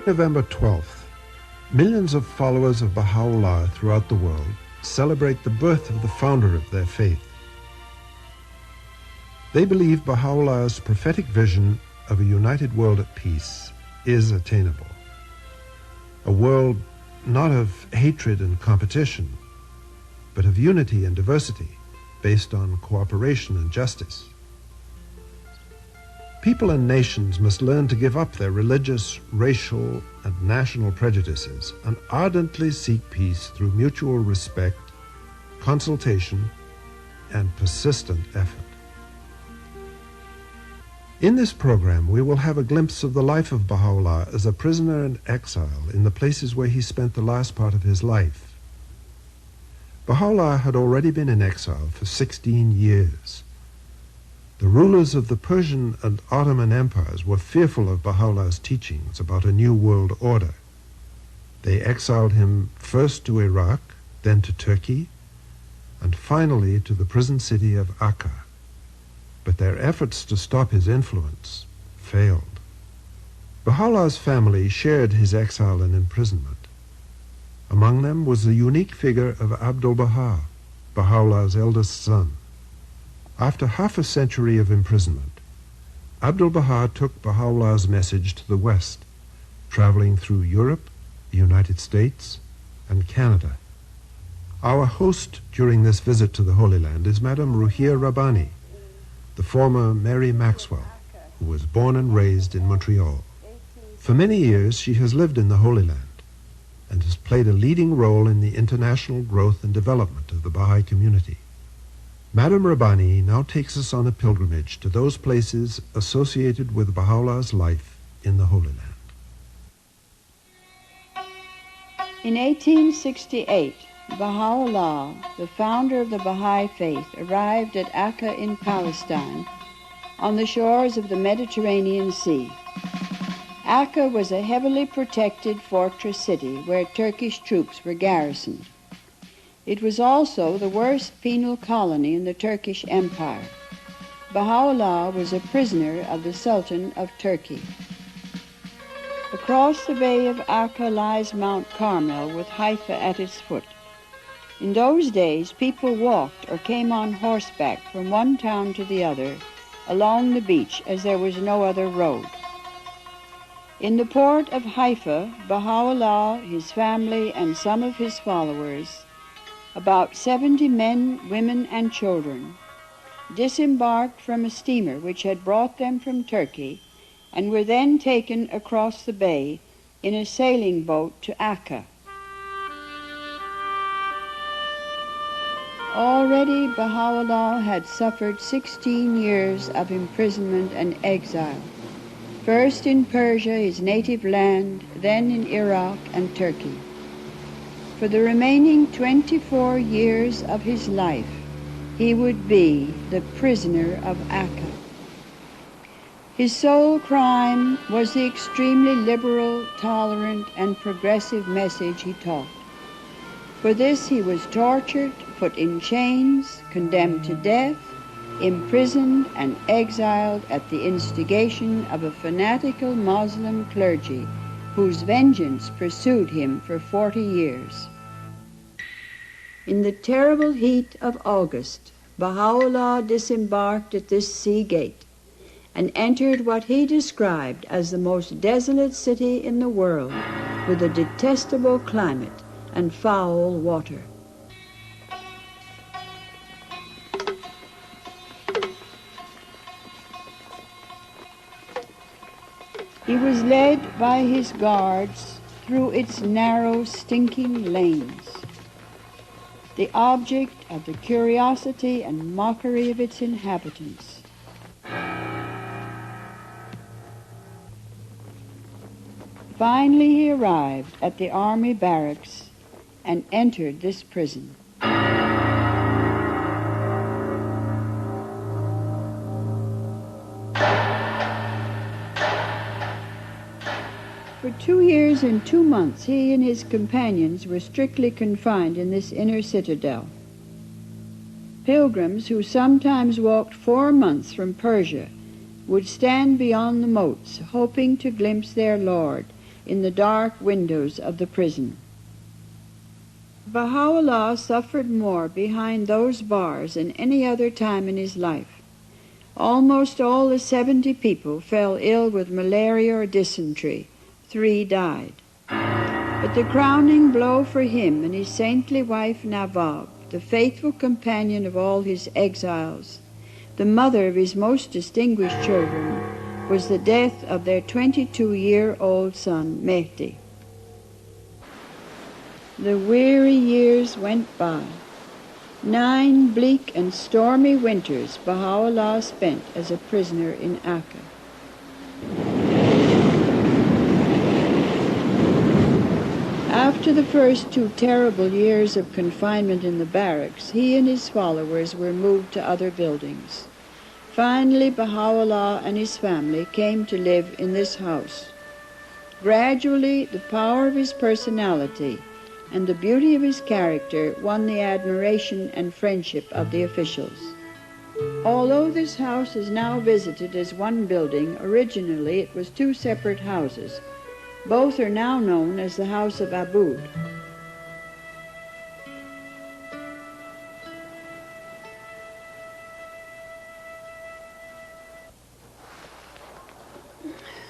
November 12th, millions of followers of Baha'u'llah throughout the world celebrate the birth of the founder of their faith. They believe Baha'u'llah's prophetic vision of a united world at peace is attainable. A world not of hatred and competition, but of unity and diversity based on cooperation and justice. People and nations must learn to give up their religious, racial, and national prejudices and ardently seek peace through mutual respect, consultation, and persistent effort. In this program, we will have a glimpse of the life of Baha'u'llah as a prisoner and exile in the places where he spent the last part of his life. Baha'u'llah had already been in exile for 16 years. The rulers of the Persian and Ottoman empires were fearful of Baha'u'llah's teachings about a new world order. They exiled him first to Iraq, then to Turkey, and finally to the prison city of Akka. But their efforts to stop his influence failed. Baha'u'llah's family shared his exile and imprisonment. Among them was the unique figure of Abdul-Baha, Baha'u'llah's eldest son. After half a century of imprisonment, Abdul-Baha took Baha'u'llah's message to the West, traveling through Europe, the United States, and Canada. Our host during this visit to the Holy Land is Madame Ruhia Rabbani, the former Mary Maxwell, who was born and raised in Montreal. For many years, she has lived in the Holy Land and has played a leading role in the international growth and development of the Baha'i community. Madame Rabbani now takes us on a pilgrimage to those places associated with Baha'u'llah's life in the Holy Land. In 1868, Baha'u'llah, the founder of the Baha'i faith, arrived at Akka in Palestine on the shores of the Mediterranean Sea. Akka was a heavily protected fortress city where Turkish troops were garrisoned. It was also the worst penal colony in the Turkish Empire. Baha'u'llah was a prisoner of the Sultan of Turkey. Across the bay of Akka lies Mount Carmel with Haifa at its foot. In those days, people walked or came on horseback from one town to the other along the beach as there was no other road. In the port of Haifa, Baha'u'llah, his family, and some of his followers, about 70 men, women, and children, disembarked from a steamer which had brought them from Turkey and were then taken across the bay in a sailing boat to Akka. Already Baha'u'llah had suffered 16 years of imprisonment and exile, first in Persia, his native land, then in Iraq and Turkey. For the remaining 24 years of his life, he would be the prisoner of Akka. His sole crime was the extremely liberal, tolerant, and progressive message he taught. For this he was tortured, put in chains, condemned to death, imprisoned, and exiled at the instigation of a fanatical Muslim clergy whose vengeance pursued him for 40 years. In the terrible heat of August, Baha'u'llah disembarked at this sea gate and entered what he described as the most desolate city in the world, with a detestable climate and foul water. He was led by his guards through its narrow, stinking lanes, the object of the curiosity and mockery of its inhabitants. Finally he arrived at the army barracks and entered this prison. For 2 years and 2 months, he and his companions were strictly confined in this inner citadel. Pilgrims who sometimes walked 4 months from Persia would stand beyond the moats, hoping to glimpse their Lord, in the dark windows of the prison. Baha'u'llah suffered more behind those bars than any other time in his life. Almost all the 70 people fell ill with malaria or dysentery. 3 died. But the crowning blow for him and his saintly wife Nawab, the faithful companion of all his exiles, the mother of his most distinguished children, was the death of their 22-year-old son, Mehdi. The weary years went by. 9 bleak and stormy winters Baha'u'llah spent as a prisoner in Akka. After the first 2 terrible years of confinement in the barracks, he and his followers were moved to other buildings. Finally, Baha'u'llah and his family came to live in this house. Gradually, the power of his personality and the beauty of his character won the admiration and friendship of the officials. Although this house is now visited as one building, originally it was 2 separate houses. Both are now known as the House of Aboud.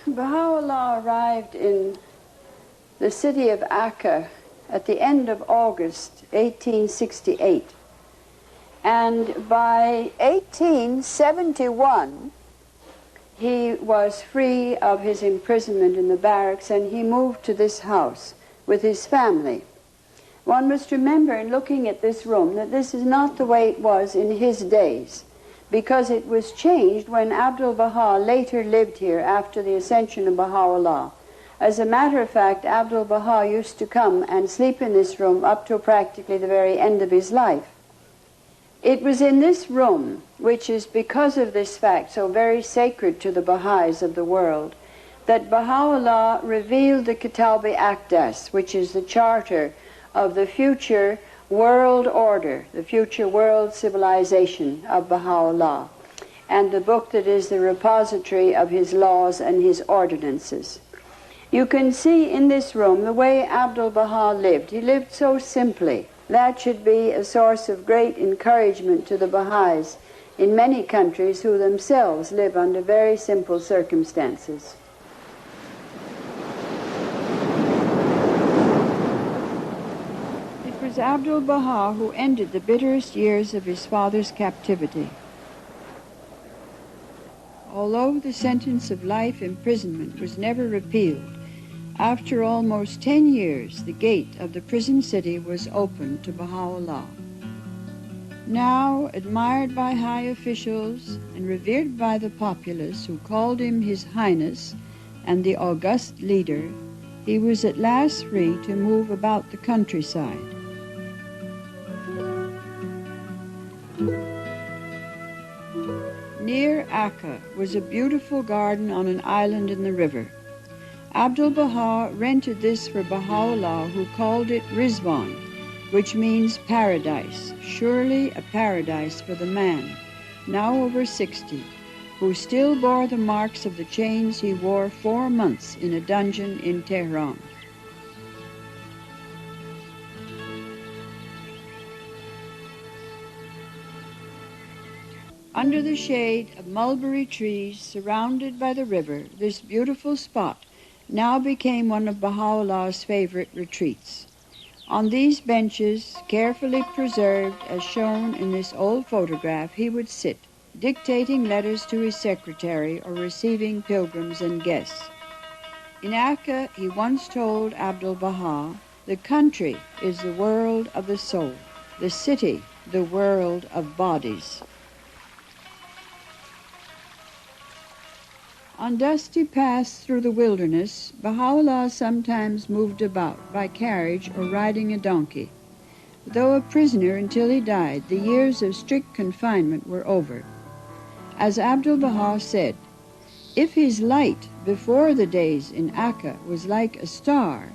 Baha'u'llah arrived in the city of Akka at the end of August 1868. And by 1871, he was free of his imprisonment in the barracks, and he moved to this house with his family. One must remember in looking at this room that this is not the way it was in his days, because it was changed when Abdul-Baha later lived here after the ascension of Baha'u'llah. As a matter of fact, Abdul-Baha used to come and sleep in this room up to practically the very end of his life. It was in this room, which is because of this fact so very sacred to the Baha'is of the world, that Baha'u'llah revealed the Kitab-i Aqdas, which is the charter of the future world order, the future world civilization of Baha'u'llah, and the book that is the repository of his laws and his ordinances. You can see in this room the way Abdul-Baha lived. He lived so simply. That should be a source of great encouragement to the Baha'is in many countries who themselves live under very simple circumstances. It was Abdul-Baha who ended the bitterest years of his father's captivity. Although the sentence of life imprisonment was never repealed, after almost 10 years, the gate of the prison city was opened to Baha'u'llah. Now admired by high officials and revered by the populace who called him His Highness and the august leader, he was at last free to move about the countryside. Near Akka was a beautiful garden on an island in the river. Abdul-Baha rented this for Baha'u'llah, who called it Rizwan, which means paradise, surely a paradise for the man, now over 60, who still bore the marks of the chains he wore 4 months in a dungeon in Tehran. Under the shade of mulberry trees, surrounded by the river, this beautiful spot now became one of Baha'u'llah's favorite retreats. On these benches, carefully preserved as shown in this old photograph, he would sit, dictating letters to his secretary or receiving pilgrims and guests. In Akka, he once told Abdul-Baha, "The country is the world of the soul, the city the world of bodies." On dusty paths through the wilderness, Baha'u'llah sometimes moved about by carriage or riding a donkey. Though a prisoner until he died, the years of strict confinement were over. As Abdul-Baha said, if his light before the days in Akka was like a star,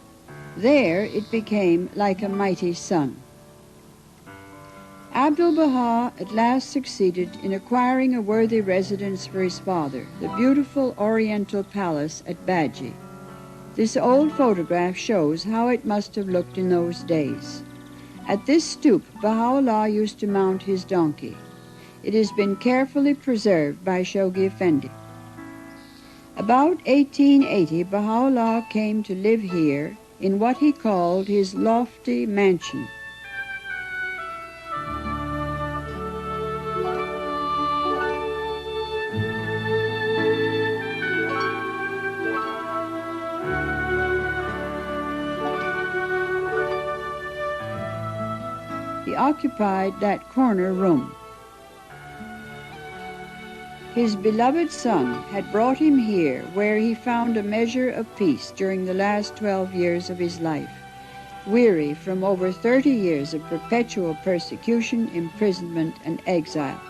there it became like a mighty sun. Abdul-Baha at last succeeded in acquiring a worthy residence for his father, the beautiful Oriental palace at Baji. This old photograph shows how it must have looked in those days. At this stoop, Baha'u'llah used to mount his donkey. It has been carefully preserved by Shoghi Effendi. About 1880, Baha'u'llah came to live here in what he called his lofty mansion. He occupied that corner room. His beloved son had brought him here, where he found a measure of peace during the last 12 years of his life, weary from over 30 years of perpetual persecution, imprisonment, and exile.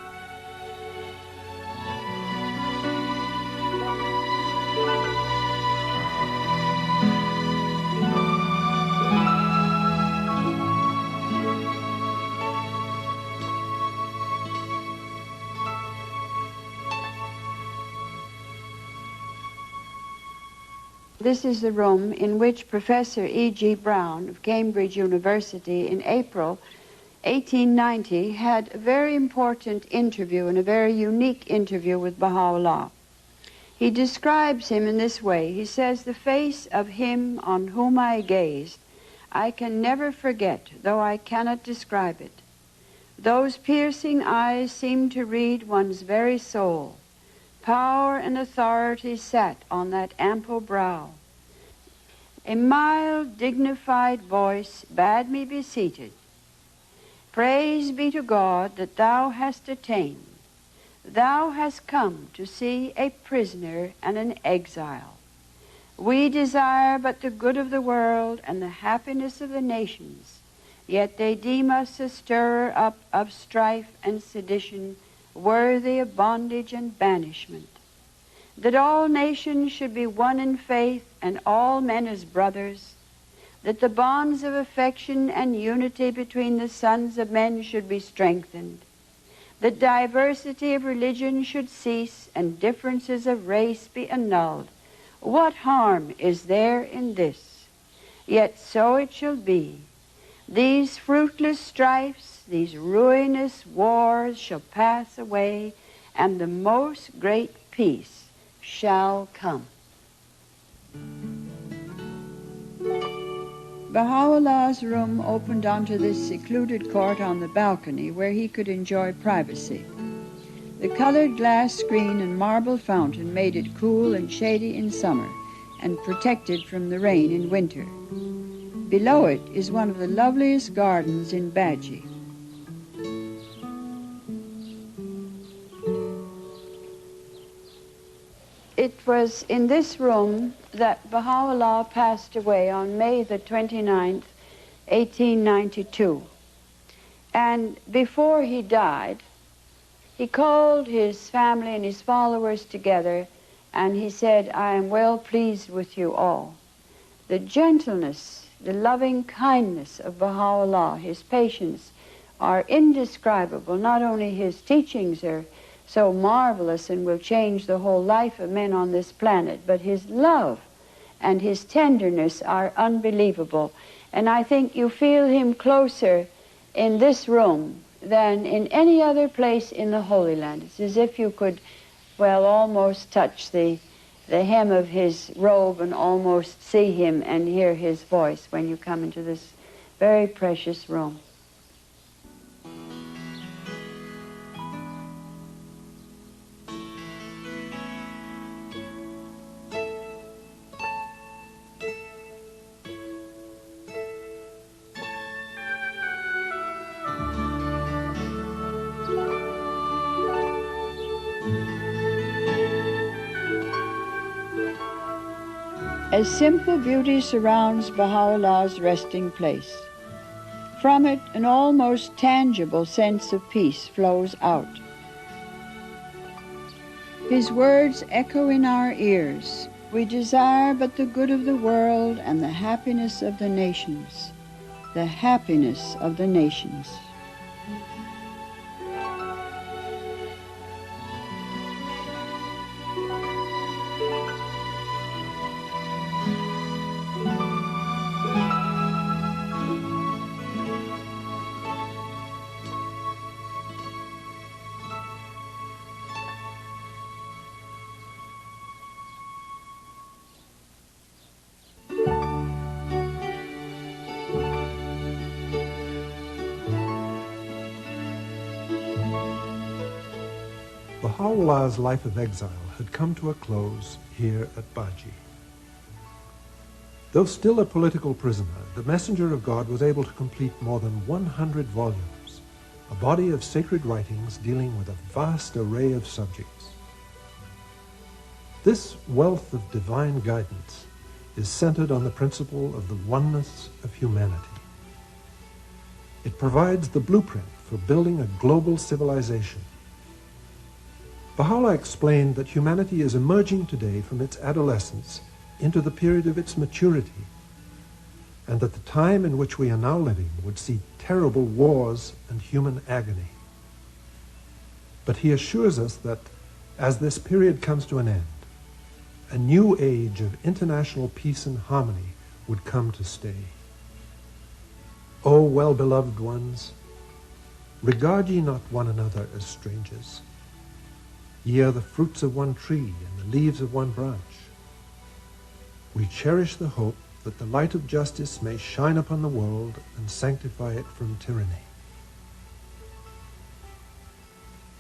This is the room in which Professor E.G. Brown of Cambridge University in April 1890 had a very important interview and a very unique interview with Baha'u'llah. He describes him in this way. He says, "The face of him on whom I gazed, I can never forget, though I cannot describe it. Those piercing eyes seemed to read one's very soul. Power and authority sat on that ample brow. A mild, dignified voice bade me be seated. Praise be to God that thou hast attained. Thou hast come to see a prisoner and an exile. We desire but the good of the world and the happiness of the nations, yet they deem us a stirrer up of strife and sedition, worthy of bondage and banishment. That all nations should be one in faith and all men as brothers, that the bonds of affection and unity between the sons of men should be strengthened, that diversity of religion should cease and differences of race be annulled. What harm is there in this? Yet so it shall be. These fruitless strifes, these ruinous wars shall pass away, and the most great peace shall come." Baha'u'llah's room opened onto this secluded court on the balcony where he could enjoy privacy. The colored glass screen and marble fountain made it cool and shady in summer and protected from the rain in winter. Below it is one of the loveliest gardens in Badji. It was in this room that Baha'u'llah passed away on May the 29th, 1892. And before he died, he called his family and his followers together, and he said, "I am well pleased with you all." The gentleness, the loving kindness of Baha'u'llah, his patience, are indescribable. Not only his teachings are so marvelous and will change the whole life of men on this planet, but his love and his tenderness are unbelievable. And I think you feel him closer in this room than in any other place in the Holy Land. It's as if you could, well, almost touch the hem of his robe and almost see him and hear his voice when you come into this very precious room. A simple beauty surrounds Baha'u'llah's resting place. From it, an almost tangible sense of peace flows out. His words echo in our ears. We desire but the good of the world and the happiness of the nations. The happiness of the nations. Baha'u'llah's life of exile had come to a close here at Baji. Though still a political prisoner, the messenger of God was able to complete more than 100 volumes, a body of sacred writings dealing with a vast array of subjects. This wealth of divine guidance is centered on the principle of the oneness of humanity. It provides the blueprint for building a global civilization. Baha'u'llah explained that humanity is emerging today from its adolescence into the period of its maturity, and that the time in which we are now living would see terrible wars and human agony. But he assures us that as this period comes to an end, a new age of international peace and harmony would come to stay. O well-beloved ones, regard ye not one another as strangers. Ye are the fruits of one tree and the leaves of one branch. We cherish the hope that the light of justice may shine upon the world and sanctify it from tyranny.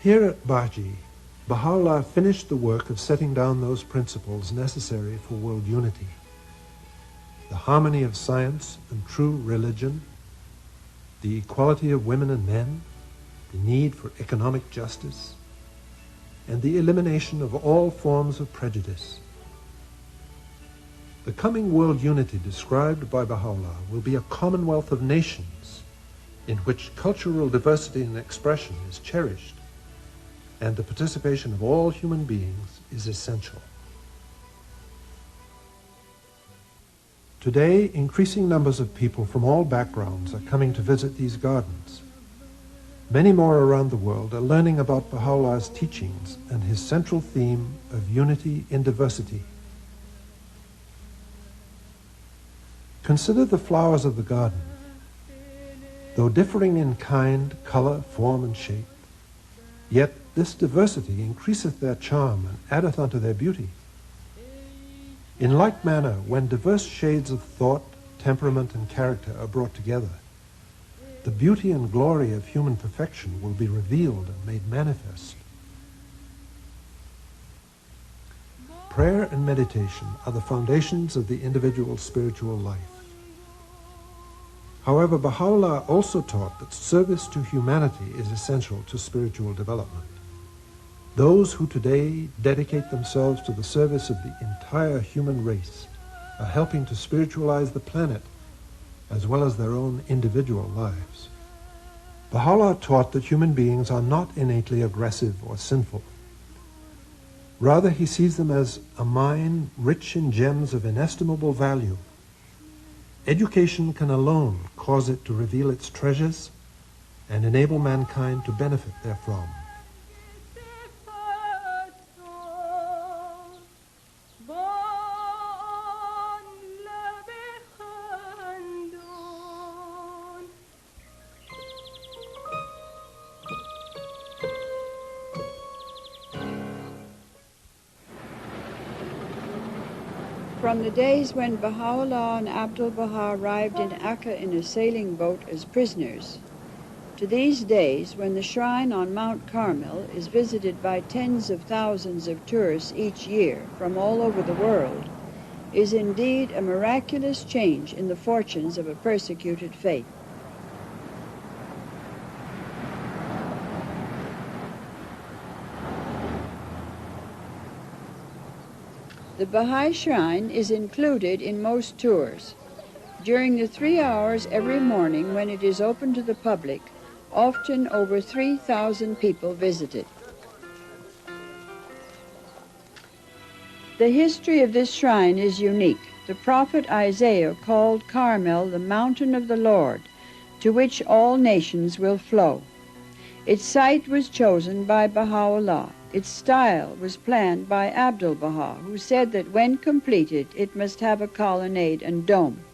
Here at Baji, Baha'u'llah finished the work of setting down those principles necessary for world unity: the harmony of science and true religion, the equality of women and men, the need for economic justice, and the elimination of all forms of prejudice. The coming world unity described by Baha'u'llah will be a commonwealth of nations in which cultural diversity and expression is cherished, and the participation of all human beings is essential. Today, increasing numbers of people from all backgrounds are coming to visit these gardens. Many more around the world are learning about Baha'u'llah's teachings and his central theme of unity in diversity. Consider the flowers of the garden. Though differing in kind, color, form, and shape, yet this diversity increaseth their charm and addeth unto their beauty. In like manner, when diverse shades of thought, temperament, and character are brought together, the beauty and glory of human perfection will be revealed and made manifest. Prayer and meditation are the foundations of the individual's spiritual life. However, Baha'u'llah also taught that service to humanity is essential to spiritual development. Those who today dedicate themselves to the service of the entire human race are helping to spiritualize the planet as well as their own individual lives. Baha'u'llah taught that human beings are not innately aggressive or sinful. Rather, he sees them as a mine rich in gems of inestimable value. Education can alone cause it to reveal its treasures and enable mankind to benefit therefrom. From the days when Baha'u'llah and Abdul-Baha arrived in Akka in a sailing boat as prisoners, to these days when the shrine on Mount Carmel is visited by tens of thousands of tourists each year from all over the world, is indeed a miraculous change in the fortunes of a persecuted faith. The Baha'i Shrine is included in most tours. During the 3 hours every morning when it is open to the public, often over 3,000 people visit it. The history of this shrine is unique. The prophet Isaiah called Carmel the mountain of the Lord, to which all nations will flow. Its site was chosen by Baha'u'llah. Its style was planned by Abdul-Baha, who said that when completed it must have a colonnade and dome.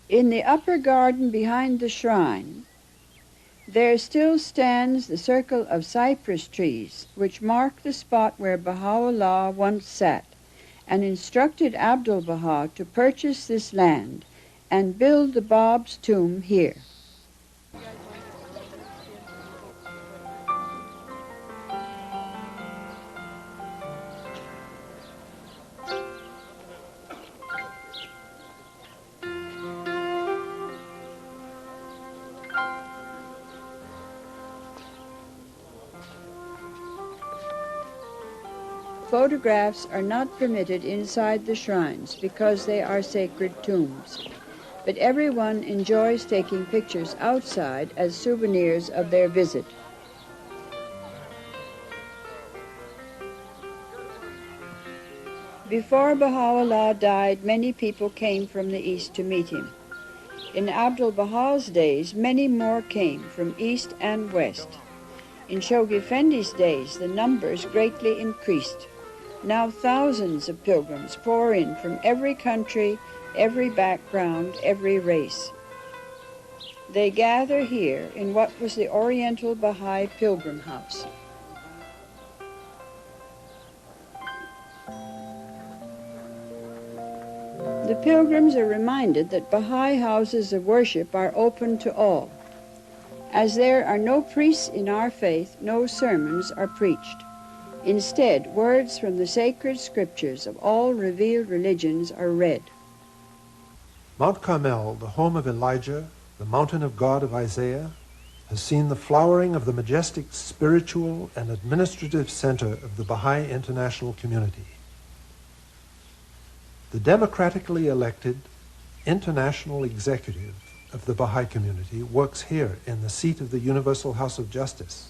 In the upper garden behind the shrine, there still stands the circle of cypress trees, which mark the spot where Baha'u'llah once sat, and instructed Abdul-Baha to purchase this land and build the Bab's tomb here. Photographs are not permitted inside the shrines because they are sacred tombs, but everyone enjoys taking pictures outside as souvenirs of their visit. Before Baha'u'llah died, many people came from the east to meet him. In Abdul-Baha's days, many more came from east and west. In Shoghi Effendi's days, the numbers greatly increased. Now thousands of pilgrims pour in from every country, every background, every race. They gather here in what was the Oriental Baha'i Pilgrim House. The pilgrims are reminded that Baha'i houses of worship are open to all. As there are no priests in our faith, no sermons are preached. Instead, words from the sacred scriptures of all revealed religions are read. Mount Carmel, the home of Elijah, the mountain of God of Isaiah, has seen the flowering of the majestic spiritual and administrative center of the Baha'i international community. The democratically elected international executive of the Baha'i community works here in the seat of the Universal House of Justice.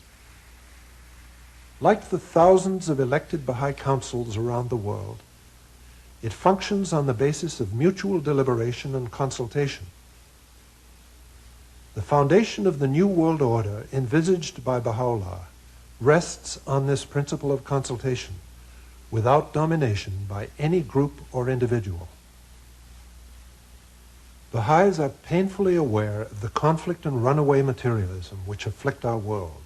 Like the thousands of elected Baha'i councils around the world, it functions on the basis of mutual deliberation and consultation. The foundation of the New World Order envisaged by Baha'u'llah rests on this principle of consultation, without domination by any group or individual. Baha'is are painfully aware of the conflict and runaway materialism which afflict our world,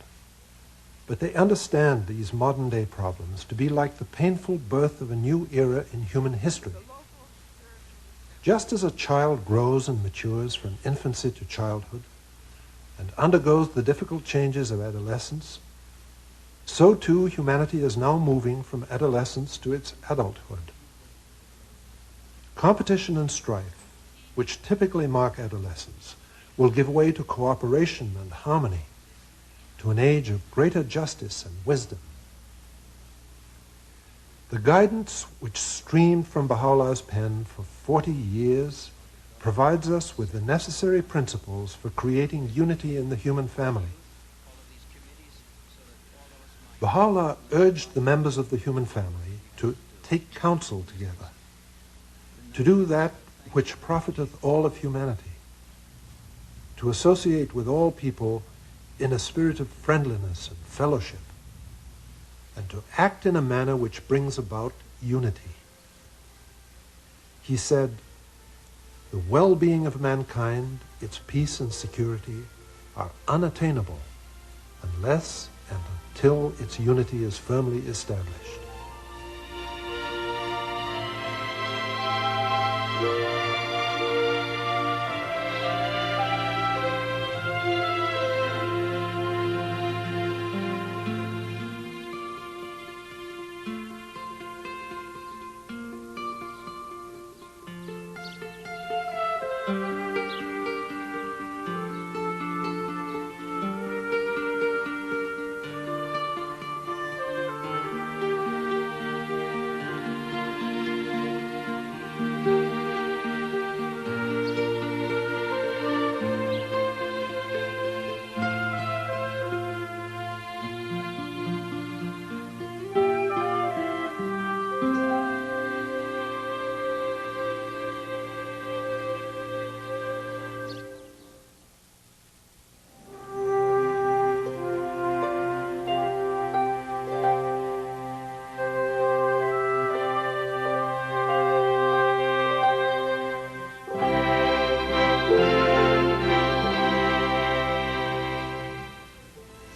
but they understand these modern-day problems to be like the painful birth of a new era in human history. Just as a child grows and matures from infancy to childhood and undergoes the difficult changes of adolescence, so too humanity is now moving from adolescence to its adulthood. Competition and strife, which typically mark adolescence, will give way to cooperation and harmony, to an age of greater justice and wisdom. The guidance which streamed from Baha'u'llah's pen for 40 years provides us with the necessary principles for creating unity in the human family. Baha'u'llah urged the members of the human family to take counsel together, to do that which profiteth all of humanity, to associate with all people in a spirit of friendliness and fellowship, and to act in a manner which brings about unity. He said, "The well-being of mankind, its peace and security, are unattainable unless and until its unity is firmly established."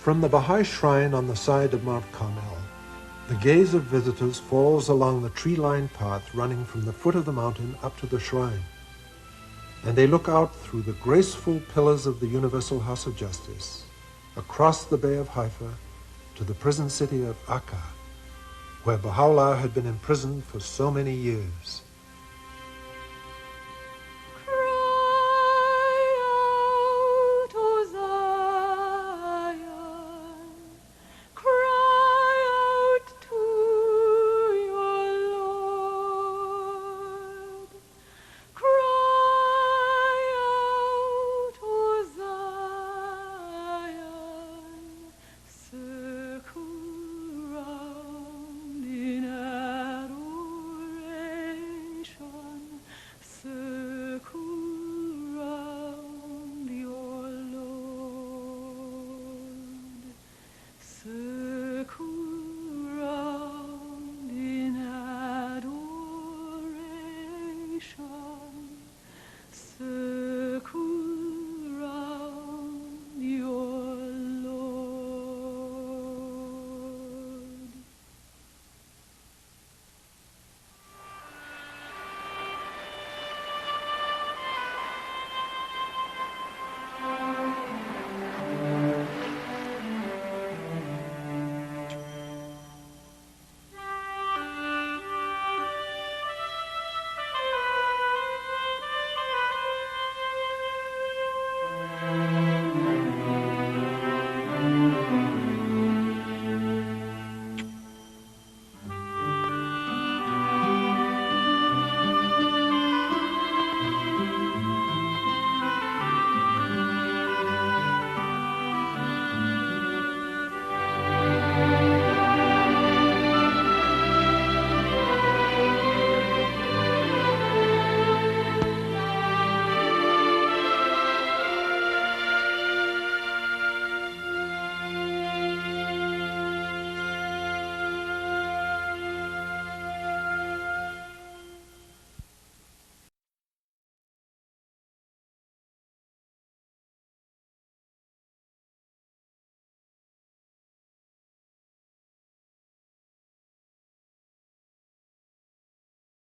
From the Baha'i shrine on the side of Mount Carmel, the gaze of visitors falls along the tree-lined path running from the foot of the mountain up to the shrine, and they look out through the graceful pillars of the Universal House of Justice, across the Bay of Haifa to the prison city of Akka, where Baha'u'llah had been imprisoned for so many years.